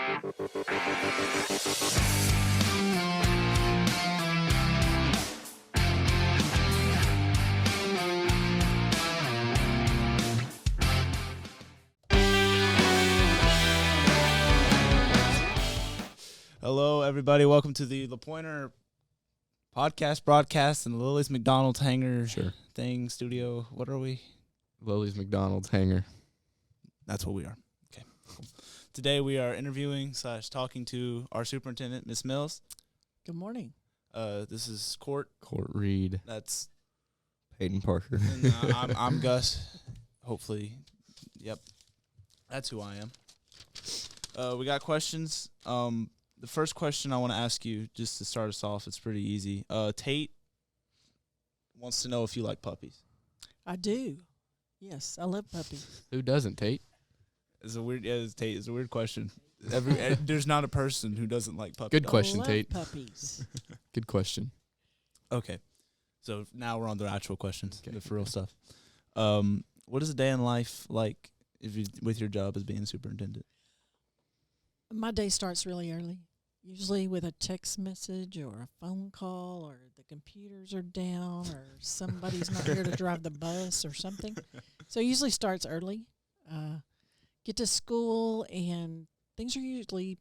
Hello, everybody. Welcome to the La Pointer podcast broadcast in Lilli's McDonald's hangar thing studio. What are we? Lilli's McDonald's hangar. That's what we are. Okay. Cool. Today we are interviewing / talking to our superintendent, Miss Mills. Good morning. This is Cort. Cort Reid. That's Payton Parker. and, I'm Gus. Hopefully, yep. That's who I am. We got questions. The first question I want to ask you, just to start us off, it's pretty easy. Tate wants to know if you like puppies. I do. Yes, I love puppies. Who doesn't, Tate? It's a weird. Yeah, Tate. It's a weird question. There's not a person who doesn't like puppies. Good question, Tate. Puppies. Good question. Okay, so now we're on the actual questions, Okay. the for real stuff. What is a day in life like with your job as being superintendent? My day starts really early, usually with a text message or a phone call, or the computers are down, or somebody's not here to drive the bus or something. So it usually starts early. Get to school, and things are usually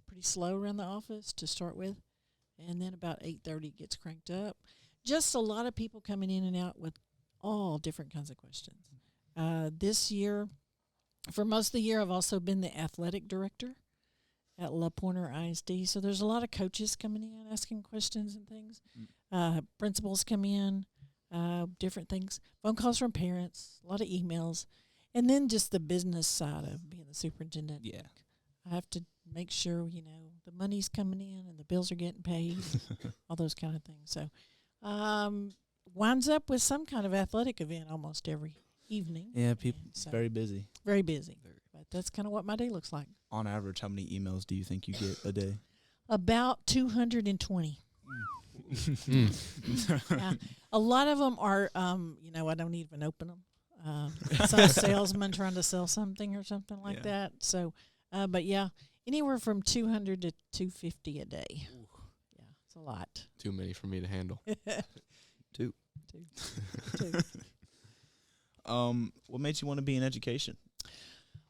pretty slow around the office to start with, and then about 8:30 gets cranked up. Just a lot of people coming in and out with all different kinds of questions. This year, for most of the year, I've also been the athletic director at La Pointer ISD. So there's a lot of coaches coming in, asking questions and things. Principals come in, different things. Phone calls from parents, a lot of emails. And then just the business side of being the superintendent. Yeah. I have to make sure, the money's coming in and the bills are getting paid, all those kind of things. So winds up with some kind of athletic event almost every evening. Yeah, people so very busy. Very busy. But that's kind of what my day looks like. On average, how many emails do you think you get a day? About 220. Yeah. A lot of them are, I don't even open them. Some salesman trying to sell something or something like that. So, but yeah, anywhere from 200 to 250 a day. Ooh. Yeah, it's a lot. Too many for me to handle. Two. What made you want to be in education?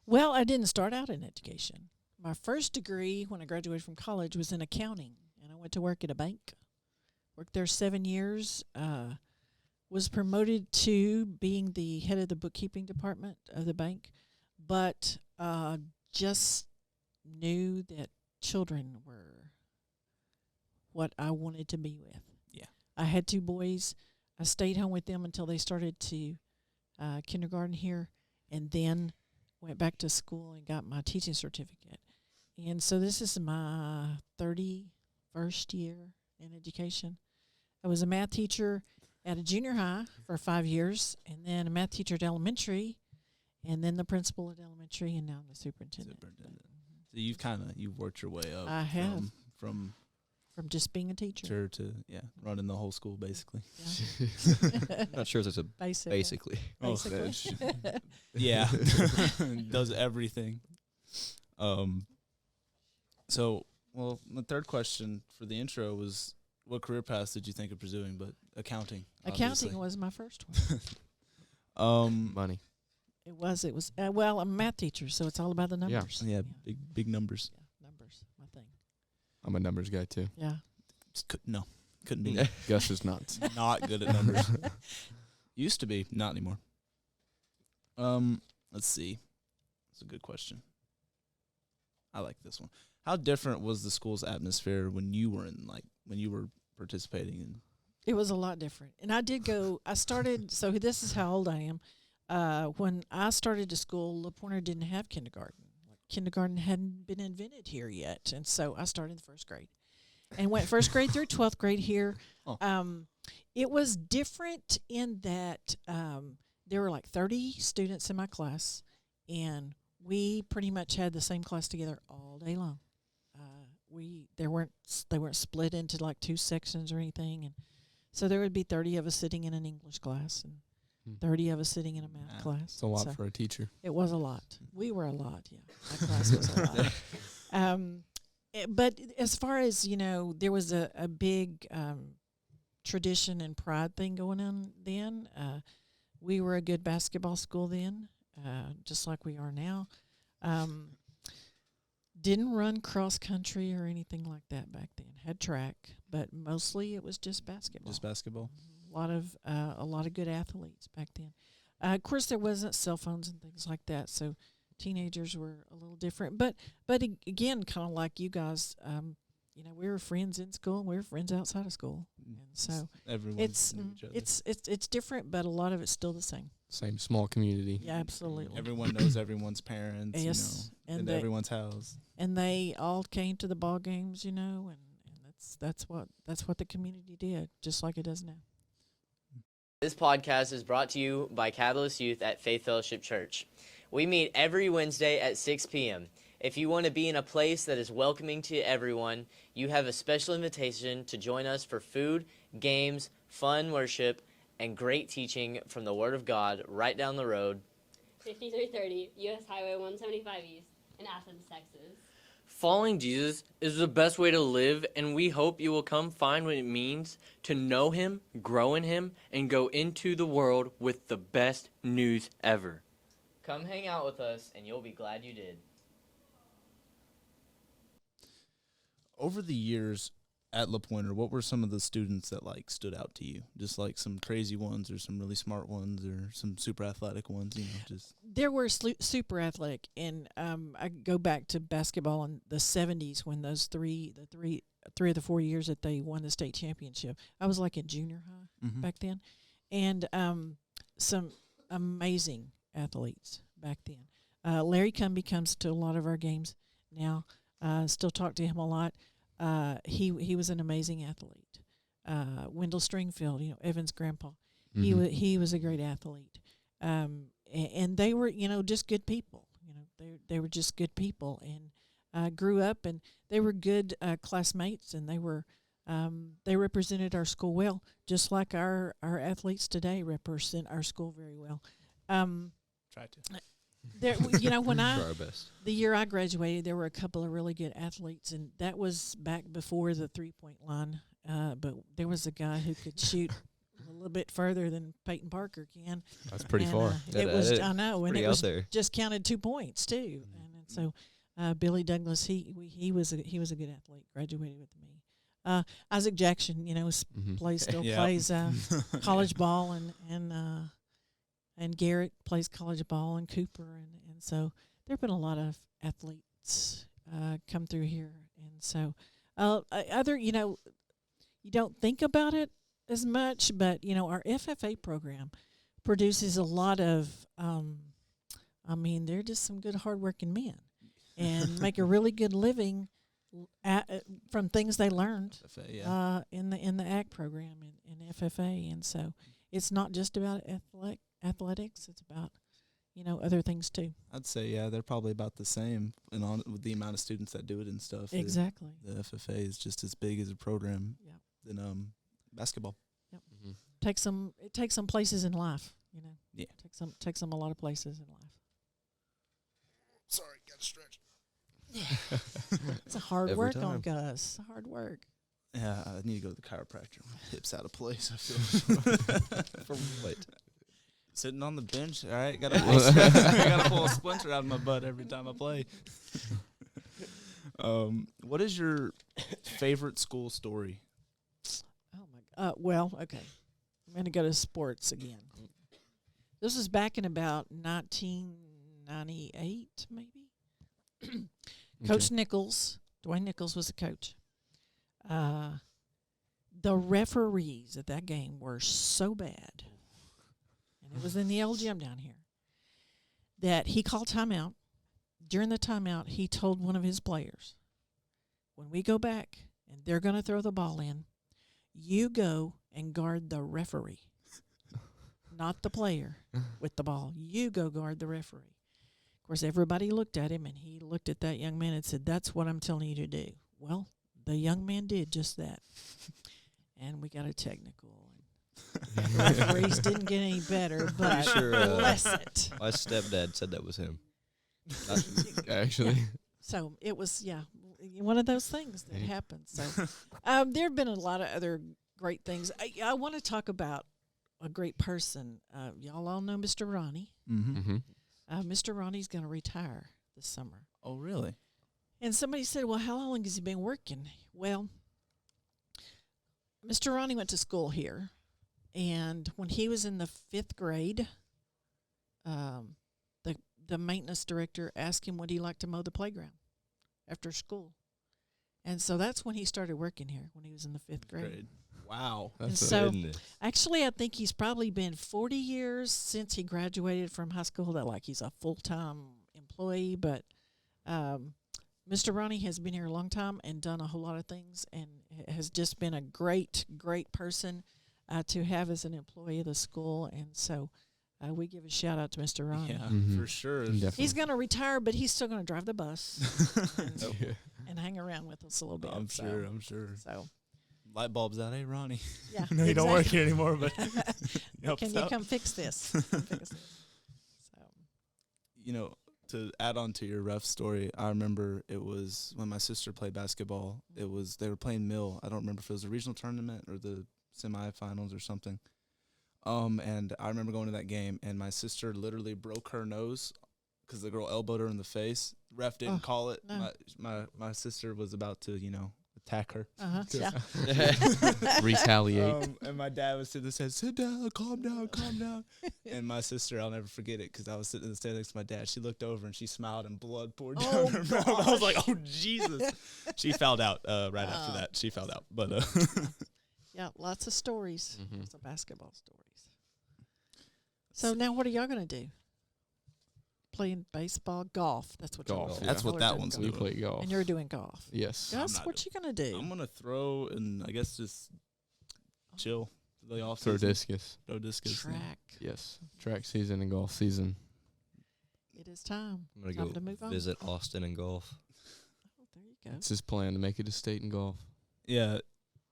Well, I didn't start out in education. My first degree when I graduated from college was in accounting, and I went to work at a bank. Worked there 7 years. Was promoted to being the head of the bookkeeping department of the bank, but just knew that children were what I wanted to be with. Yeah. I had 2 boys. I stayed home with them until they started to kindergarten here, and then went back to school and got my teaching certificate. And so this is my 31st year in education. I was a math teacher at a junior high for 5 years, and then a math teacher at elementary, and then the principal at elementary, and now I'm the superintendent. So you've worked your way up. I have. From just being a teacher. to running the whole school basically. Yeah. Not sure if it's a Basically. Yeah. Does everything. So, the third question for the intro was, what career paths did you think of pursuing? But accounting. Accounting was my first one. Money. It was. I'm a math teacher, so it's all about the numbers. Yeah. Big numbers. Yeah, numbers, my thing. I'm a numbers guy, too. Yeah. Couldn't be. Gus is not. Not good at numbers. Used to be, not anymore. Let's see. That's a good question. I like this one. How different was the school's atmosphere when you were participating in? It was a lot different. And I started, so this is how old I am. When I started to school, La Pointer didn't have kindergarten. Kindergarten hadn't been invented here yet. And so I started in the first grade and went first grade through 12th grade here. Oh. It was different in that there were like 30 students in my class, and we pretty much had the same class together all day long. They weren't split into like 2 sections or anything, and so there would be 30 of us sitting in an English class and 30 of us sitting in a math class. It's a lot for a teacher. It was a lot. We were a lot, yeah. My class was a But as far as, there was a big tradition and pride thing going on then. We were a good basketball school then, just like we are now. Didn't run cross country or anything like that back then. Had track, but mostly it was just basketball. Just basketball. A lot of good athletes back then. Of course, there wasn't cell phones and things like that, so teenagers were a little different. But again, kind of like you guys, we were friends in school and we were friends outside of school, and so everyone's knew each other. it's different, but a lot of it's still the same. Same small community. Yeah, absolutely. Everyone knows everyone's parents. Yes, and everyone's house. And they all came to the ball games, and that's what the community did, just like it does now. This podcast is brought to you by Catalyst Youth at Faith Fellowship Church. We meet every Wednesday at 6 p.m. If you want to be in a place that is welcoming to everyone, you have a special invitation to join us for food, games, fun worship, and great teaching from the Word of God right down the road. 5330 U.S. Highway 175 East in Athens, Texas. Following Jesus is the best way to live, and we hope you will come find what it means to know Him, grow in Him, and go into the world with the best news ever. Come hang out with us, and you'll be glad you did. Over the years at La Pointe, what were some of the students that stood out to you? Just some crazy ones, or some really smart ones, or some super athletic ones. Just there were super athletic, and I go back to basketball in the 70s when those three of the 4 years that they won the state championship. I was in junior high back then, and some amazing athletes back then. Larry Cumbie comes to a lot of our games now. Still talk to him a lot. He was an amazing athlete. Wendell Stringfield, Evan's grandpa, he was a great athlete. And they were, just good people. They were just good people, and grew up, and they were good classmates, and they represented our school well, just like our athletes today represent our school very well. try to. There, when Try our best. the year I graduated, there were a couple of really good athletes, and that was back before the 3-point line. But there was a guy who could shoot a little bit further than Payton Parker can. That's pretty And, far. I know, and pretty it out was there. just counted 2 points too. And so Billy Douglas, he was a good athlete. Graduated with me. Isaac Jackson, still Yep. plays college ball, and Garrett plays college ball, and Cooper, and so there have been a lot of athletes come through here, and so you don't think about it as much, but our FFA program produces a lot of they're just some good hardworking men and make a really good living from things they learned FFA, in the AG program in FFA, and so it's not just about athletics, it's about other things too. I'd say they're probably about the same, and with the amount of students that do it and stuff. Exactly. The FFA is just as big as a program than basketball. Yep. Mm-hmm. It takes some places in life, Yeah. Takes them a lot of places in life. Sorry, got to stretch. It's a hard Every work time. on Gus. Hard work. Yeah, I need to go to the chiropractor. My hip's out of place, I feel. From what? Sitting on the bench, all right? Gotta pull a splinter out of my butt every time I play. What is your favorite school story? Oh my God. Well, okay. I'm going to go to sports again. This was back in about 1998, maybe. Coach Nichols, Dwayne Nichols was the coach. The referees at that game were so bad, and it was in the old gym down here, that he called timeout. During the timeout, he told one of his players, when we go back and they're going to throw the ball in, you go and guard the referee, not the player with the ball. You go guard the referee. Of course, everybody looked at him, and he looked at that young man and said, that's what I'm telling you to do. Well, the young man did just that. And we got a technical. And the referees didn't get any better, but Pretty sure, bless it. My stepdad said that was him. Actually. So it was, one of those things that happened. So there have been a lot of other great things. I want to talk about a great person. Y'all all know Mr. Ronnie. Mm-hmm. Mm-hmm. Mr. Ronnie's going to retire this summer. Oh, really? And somebody said, well, how long has he been working? Well, Mr. Ronnie went to school here. And when he was in the 5th grade, the maintenance director asked him would he like to mow the playground after school. And so that's when he started working here, when he was in the 5th grade. Wow. And so actually I think he's probably been 40 years since he graduated from high school that like he's a full-time employee. But Mr. Ronnie has been here a long time and done a whole lot of things and has just been a great, great person to have as an employee of the school. And so we give a shout out to Mr. Ronnie. Yeah, for sure. Definitely. He's going to retire, but he's still going to drive the bus and hang around with us a little bit. I'm sure. So, Light bulbs out. Hey, Ronnie. yeah. No, you don't work here anymore, but Can you come fix this? So, You know, to add on to your ref story, I remember it was when my sister played basketball. They were playing Mill. I don't remember if it was a regional tournament or the semifinals or something. And I remember going to that game, and my sister literally broke her nose because the girl elbowed her in the face. Ref didn't call it. No. My sister was about to, attack her. yeah. Retaliate. And my dad was sitting there saying, sit down, calm down. And my sister, I'll never forget it because I was sitting in the stand next to my dad. She looked over and she smiled and blood poured down her mouth. I was like, oh, Jesus. She fouled out right after that. She fouled out. But Yeah, lots of stories. Mhm. Lots of basketball stories. So now what are y'all going to do? Playing baseball, golf. That's what Golf, y'all yeah. that's what that doing one's golf. We doing. play golf. And you're doing golf. Yes. Gus, not what you going to do? I'm going to throw and I guess just chill for the off Throw season. discus. Throw discus. yeah. Track. Yes. Track season and golf season. It is time. I'm going Time to to go move on. visit Austin and golf. Oh, there you go. It's his plan to make it a state in golf. Yeah,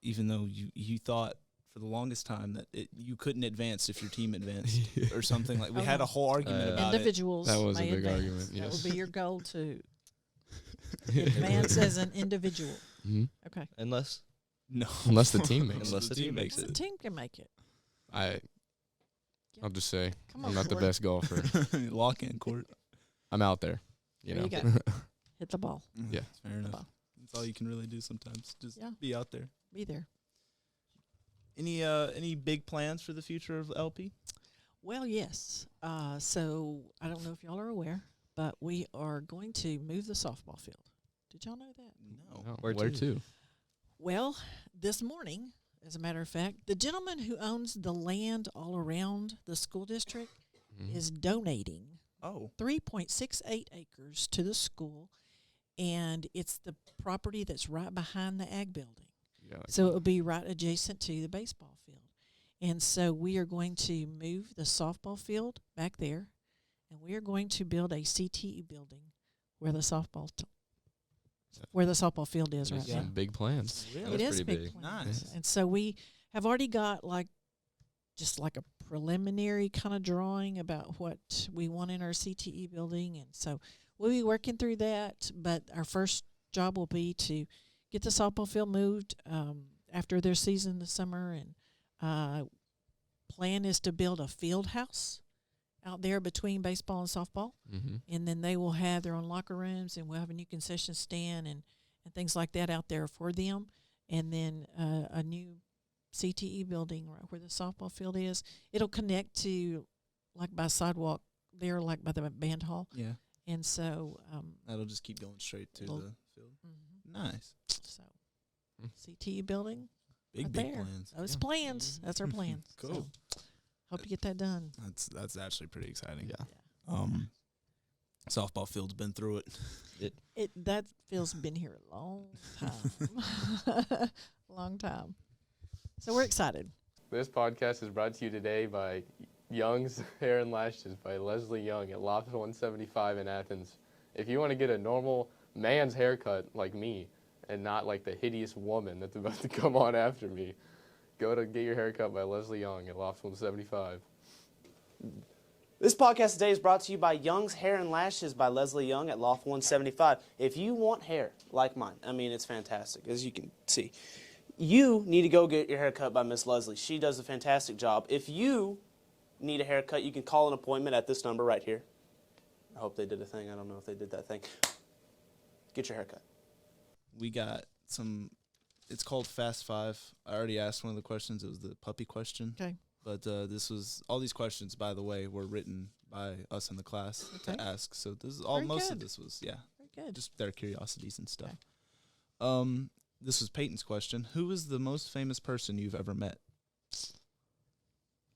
even though you thought for the longest time that you couldn't advance if your team advanced or something like. We Oh, had no. a whole argument about it. Individuals. That was a may big advance. argument, That yes. would be your goal to advance as an individual. Mhm. Okay. Unless No, Unless the team makes Unless the team makes The it. team can make it. I'll just say Come I'm on, not the Cort. best golfer. Lock in court. I'm out there. There know. you go. Hit the ball. Yeah. fair enough. Wow. That's all you can really do sometimes. Just Yeah. be out there. Be there. Any big plans for the future of LP? Well, yes. So I don't know if y'all are aware, but we are going to move the softball field. Did y'all know that? No. No, Where where to? to? Well, this morning, as a matter of fact, the gentleman who owns the land all around the school district Mhm. is donating Oh. 3.68 acres to the school, and it's the property that's right behind the ag building. Yeah, like So it will be right adjacent to the baseball field. And so we are going to move the softball field back there, and we are going to build a CTE building where the softball field is right there's now. some big plans. Really? It That's is pretty big big. plans. Nice. And so we have already got just like a preliminary kind of drawing about what we want in our CTE building. And so we'll be working through that. But our first job will be to get the softball field moved after their season this summer. And plan is to build a field house out there between baseball and softball. Mm-hmm. And then they will have their own locker rooms, and we'll have a new concession stand and things like that out there for them. And then a new CTE building right where the softball field is. It'll connect to, like, by sidewalk there, like by the band hall. Yeah. And so, That'll just keep going straight to It'll- the field. Nice. so CTE building. Big, right big there. plans. Those plans. That's our plans. Cool. So, hope you get that done. That's actually pretty exciting. Yeah. Softball field's been through it. That field's been here a long time. Long time. So we're excited. This podcast is brought to you today by Young's Hair and Lashes by Leslie Young at Loft 175 in Athens. If you want to get a normal man's haircut like me and not like the hideous woman that's about to come on after me, go to get your haircut by Leslie Young at Loft 175. This podcast today is brought to you by Young's Hair and Lashes by Leslie Young at Loft 175. If you want hair like mine, I mean, it's fantastic, as you can see. You need to go get your hair cut by Miss Leslie. She does a fantastic job. If you need a haircut, you can call an appointment at this number right here. I hope they did a thing. I don't know if they did that thing. Get your haircut. We got some, it's called Fast Five. I already asked one of the questions. It was the puppy question. Okay. But this was, all these questions, by the way, were written by us in the class to ask. So this is all, Very most good. of this was, yeah. Very good. Just their curiosities and stuff. Okay. This was Payton's question. Who is the most famous person you've ever met?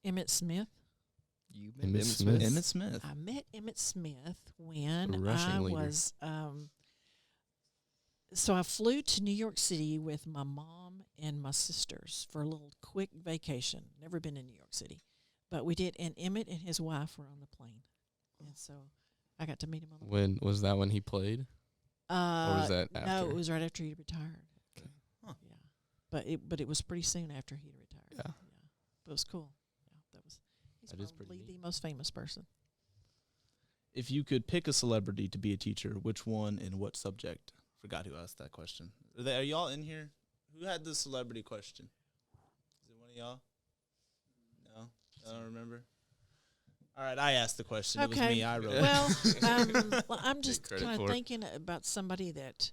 Emmett Smith. You met Emmett Smith? Emmett Smith. I met Emmett Smith when The rushing I leader. was, so I flew to New York City with my mom and my sisters for a little quick vacation. Never been in New York City. But we did, and Emmett and his wife were on the plane. And so I got to meet him on the plane. When was that when he played? Or was that No, after? it was right after he retired. Okay. Huh. Yeah. But it was pretty soon after he retired. Yeah. But it was cool. Yeah, he's That is pretty probably neat. the most famous person. If you could pick a celebrity to be a teacher, which one and what subject? Forgot who asked that question. Are y'all in here? Who had the celebrity question? Is it one of y'all? No? I don't remember. All right, I asked the question. It was me. I wrote it. Well, I'm just credit kind for of it. thinking about somebody that,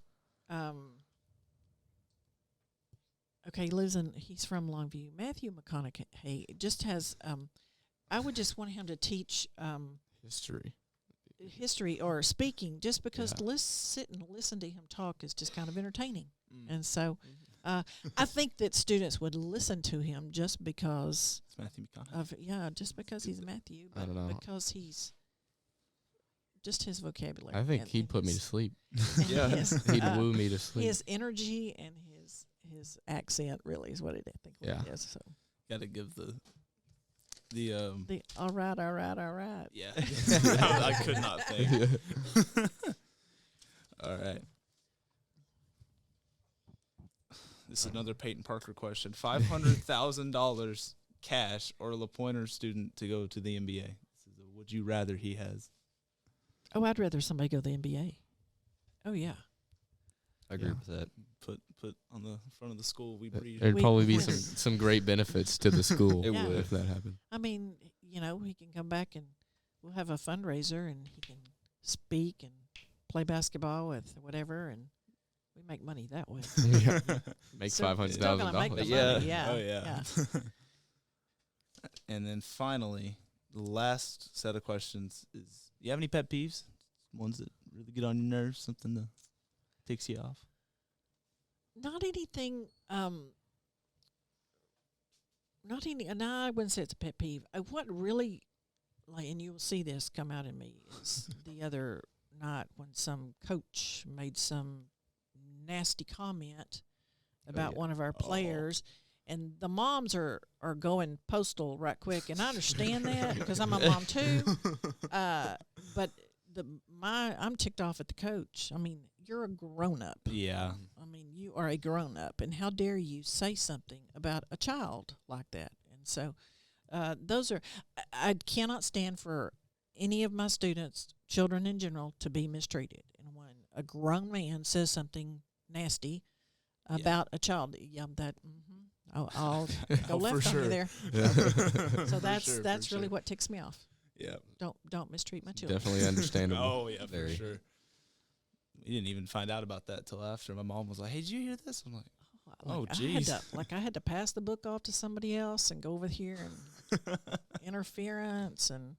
okay, he's from Longview. Matthew McConaughey just has, I would just want him to teach history or speaking, just because to sit and listen to him talk is just kind of entertaining. And so I think that students would listen to him just because It's Matthew McConaughey. just because he's Matthew, I don't know. because he's just his vocabulary. I think and he'd put me to his- sleep. and his, He'd woo me to sleep. his energy and his accent really is what I think what it is. So Got to give the all right. yeah. I could not think. All right. This is another Payton Parker question. $500,000 cash or a LaPointer student to go to the NBA. This is a would you rather he has. Oh, I'd rather somebody go to the NBA. Oh yeah. I agree with that. Put on the front of the school. We breed. There'd We- probably be yes. some great benefits to the school It would. if that happened. I mean, he can come back and we'll have a fundraiser and he can speak and play basketball with whatever, and we make money that way. Make So $500,000. still gonna make the Yeah. money, yeah. Oh yeah. And then finally, the last set of questions is: you have any pet peeves? Ones that really get on your nerves? Something that ticks you off? Not anything. Not any. And I wouldn't say it's a pet peeve. What really, and you will see this come out in me, is the other night when some coach made some nasty comment about one of our players, and the moms are going postal right quick, and I understand that because I'm a mom too. But I'm ticked off at the coach. I mean, you're a grown up. Yeah. I mean, you are a grown up, and how dare you say something about a child like that? And so, those are. I cannot stand for any of my students, children in general, to be mistreated. And when a grown man says something nasty about a child, I'll go left on you there. So that's really what ticks me off. Yeah. Don't mistreat my children. Definitely understandable. Oh yeah, for Very. sure. We didn't even find out about that till after. My mom was like, "Hey, did you hear this?" I'm like, "Oh, jeez." I had to pass the book off to somebody else and go over here and interference and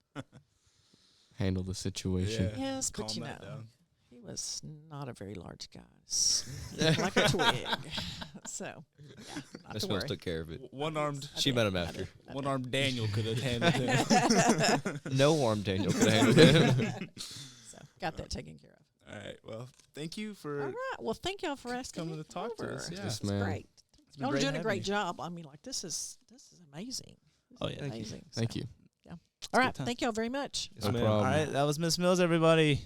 Handle the situation. yes, but Calm that down. he was not a very large guy, like a twig. So not Miss to Mills worry. took care of it. One-armed, I She did, met him I after. did, I did. one-armed Daniel could have handled him. No arm Daniel could handle him. So got that taken care of. All right. Well, thank you All for right. Well, thank y'all for asking coming me to talk to over. us. Yeah. Yes, It's ma'am. great. It's been Y'all are doing a having great you. job. I mean, like this is amazing. This Oh, is yeah. amazing. Thank So, you. yeah. All right. time. Thank y'all very much. No All problem. right. That was Miss Mills, everybody.